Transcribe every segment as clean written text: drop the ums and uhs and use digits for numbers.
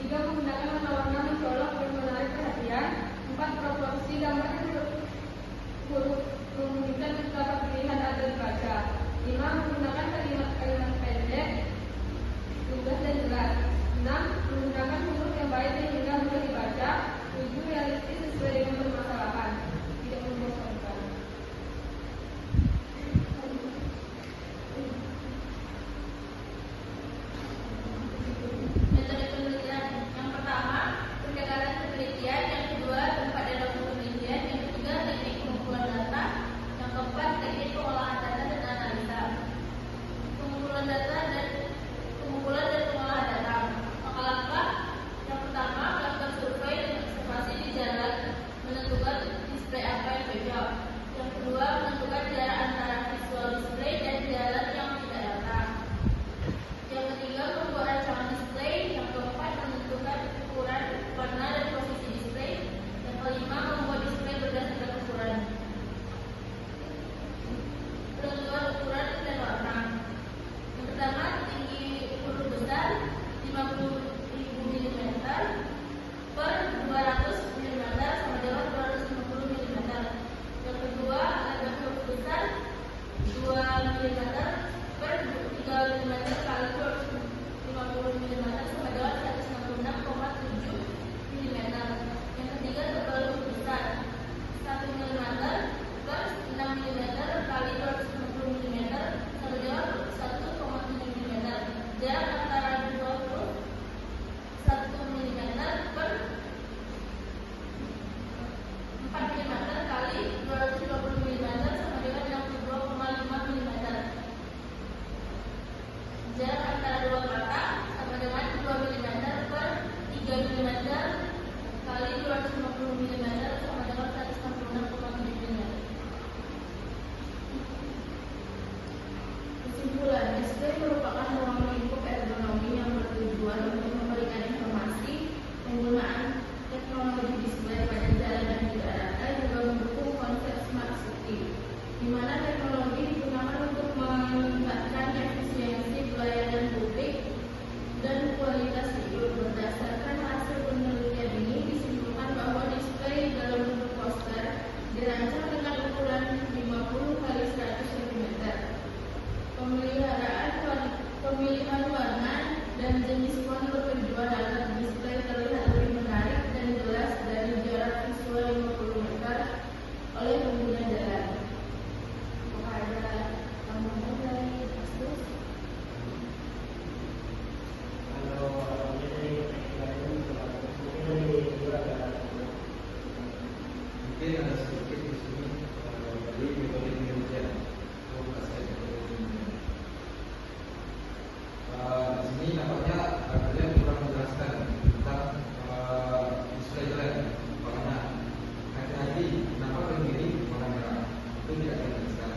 3. Menggunakan warna-warna mencolok dan menarik perhatian. 4. Proporsi gambar huruf memungkinkan beberapa pilihan agar dibaca. 5. Menggunakan kalimat-kalimat pendek, lugas dan jelas. 6. Menggunakan huruf yang baik sehingga mudah dibaca. 7. Realistis sesuai dengan permasalahan, tidak membosankan. Metode penelitian yang pertama, pendekatan penelitian. Yang kedua, tempat dan waktu penelitian. Yang ketiga, teknik pengumpulan data. Yang keempat, teknik pengolahan data dan analisa. Pengumpulan dan pengolahan data. Langkah-langkah yang pertama, melakukan survei dan observasi di jalan, menentukan display apa yang cocok. Yang kedua, menentukan jarak antara visual display dan jalan yang tidak datang. Yang ketiga, membuat rancangan display. Yang keempat, menentukan ukuran, warna, dan posisi display. Yang kelima, membuat display berdasarkan ukuran. Penentuan ukuran dan warna. Yang pertama, tinggi huruf besar 50.000 mm per 200 mm sama dengan 250 mm. Yang kedua, lebar huruf besar 2 mm per 3 mm kali 250 mm sama dengan 166,7 mm. Yang ketiga, tebal huruf besar 1 mm per 6 mm kali 250 mm sama dengan 1,7 mm. Jarak antara dua huruf 1 mm per 4 mm kali 250 mm sama dengan 62,5 mm. Jarak antara dua kata sama dengan 2 mm per 3 mm kali 250 mm sama dengan 166,7 mm. Kesimpulan, display merupakan ruang lingkup ergonomi yang bertujuan untuk memberikan informasi. Penggunaan teknologi display pada jalan dan tidak rata juga mendukung konsep smart city, di mana teknologi digunakan untuk meningkatkan efisiensi pelayanan publik dan kualitas hidup. Berdasarkan hasil penelitian ini disimpulkan bahwa display dalam bentuk poster dirancang dengan ukuran 50 kali 100 cm. Pemilihan warna dan jenis font bertujuan agar display terlihat lebih menarik dan jelas dari jarak visual 50 meter oleh pengguna jalan. Apakah ada tambahan dari Pastus? Mungkin ada sedikit di sini dari metode penelitian. Di sini nampaknya kalian kurang menjelaskan tentang display jelek warna. Hati-hati, kenapa kalian pilih warna merah? Itu tidak kalian jelaskan.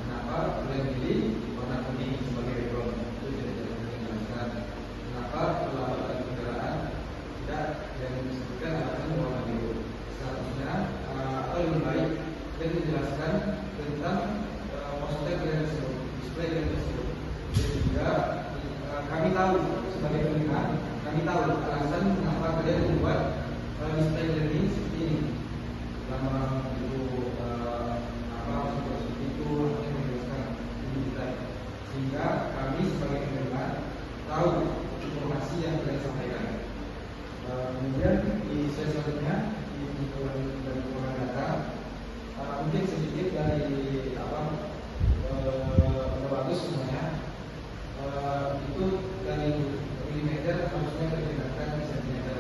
Kenapa kalian pilih warna kuning sebagai background? Itu tidak kalian jelaskan. Kenapa pelambatan kendaraan tidak yang disebutkan alasan warna biru? Seharusnya atau lebih baik kalian menjelaskan tentang poster kalian tersebut, display kalian tersebut. Sehingga kami tahu sebagai pendengar, kami tahu alasan kenapa kalian membuat display learning seperti ini. Lama itu seperti itu yang menjelaskan ini, sehingga kami sebagai pendengar tahu informasi yang kalian sampaikan. Kemudian di sesi selanjutnya di pengumpulan data, mungkin sedikit dari bagus semuanya. Itu dari milimeter harusnya terjadikan di sentimeter.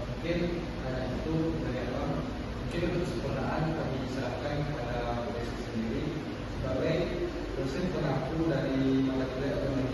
Mungkin karena itu dari awal mungkin untuk sempurnaan kami serahkan kepada profesi sendiri sebagai dosen pengampu dari mata kuliah ekonomi